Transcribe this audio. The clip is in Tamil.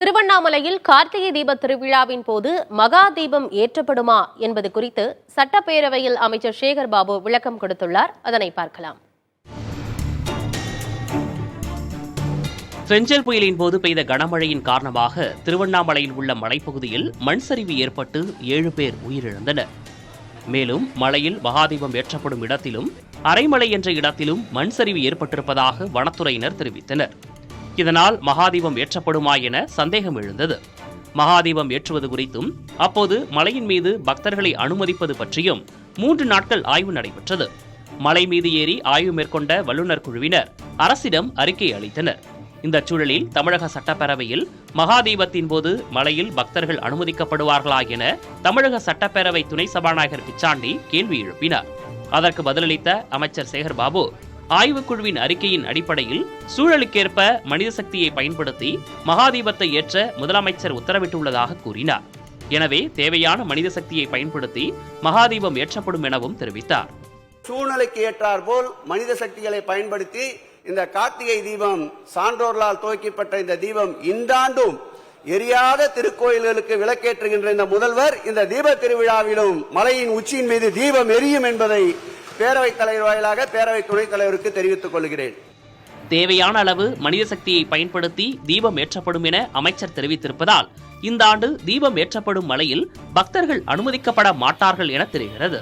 திருவண்ணாமலையில் கார்த்திகை தீப திருவிழாவின் போது மகா தீபம் ஏற்றப்படுமா என்பது குறித்து சட்டப்பேரவையில் அமைச்சர் சேகர் பாபு விளக்கம் கொடுத்துள்ளார். அதனை பார்க்கலாம். பெஞ்சல் புயலின் போது பெய்த கனமழையின் காரணமாக திருவண்ணாமலையில் உள்ள மலைப்பகுதியில் மண் சரிவு ஏற்பட்டு 7 பேர் உயிரிழந்தனர். மேலும் மலையில் மகாதீபம் ஏற்றப்படும் இடத்திலும் அரைமலை என்ற இடத்திலும் மண் சரிவு ஏற்பட்டிருப்பதாக வனத்துறையினர் தெரிவித்தனர். இதனால் மகாதீபம் ஏற்றப்படுமா என சந்தேகம் எழுந்தது. மகாதீபம் ஏற்றுவது குறித்தும் அப்போது மலையின் மீது பக்தர்களை அனுமதிப்பது பற்றியும் 3 நாட்கள் ஆய்வு நடைபெற்றது. மலை மீது ஏறி ஆய்வு மேற்கொண்ட வல்லுநர் குழுவினர் அரசிடம் அறிக்கை அளித்தனர். இந்த சூழலில் தமிழக சட்டப்பேரவையில் மகாதீபத்தின் போது மலையில் பக்தர்கள் அனுமதிக்கப்படுவார்களா என தமிழக சட்டப்பேரவை துணை சபாநாயகர் பிச்சாண்டி கேள்வி எழுப்பினார். அதற்கு பதிலளித்த அமைச்சர் சேகர் பாபு, ஆய்வுக்குழுவின் அறிக்கையின் அடிப்படையில் சூழலுக்கேற்ப மனித சக்தியை பயன்படுத்தி மகாதீபத்தை ஏற்ற முதலமைச்சர் உத்தரவிட்டுள்ளதாக கூறினார். எனவே தேவையான மனித சக்தியை பயன்படுத்தி மகாதீபம் ஏற்றப்படும் எனவும் தெரிவித்தார். சூழ்நிலைக்கு ஏற்றார் போல் மனித சக்திகளை பயன்படுத்தி இந்த கார்த்திகை தீபம் சான்றோர்களால் துவக்கப்பட்ட இந்த தீபம் இந்த ஆண்டும் எரியாத திருக்கோயில்களுக்கு விளக்கேற்றுகின்ற இந்த முதல்வர் இந்த தீப திருவிழாவிலும் மலையின் உச்சியின் மீது தீபம் எரியும் என்பதை பேரவைத் தலைவர் வாயிலாக பேரவை துணைத் தலைவருக்கு தெரிவித்துக் கொள்கிறேன். தேவையான அளவு மனித சக்தியை பயன்படுத்தி தீபம் ஏற்றப்படும் என அமைச்சர் தெரிவித்திருப்பதால் இந்த ஆண்டு தீபம் ஏற்றப்படும் மலையில் பக்தர்கள் அனுமதிக்கப்பட மாட்டார்கள் என தெரிகிறது.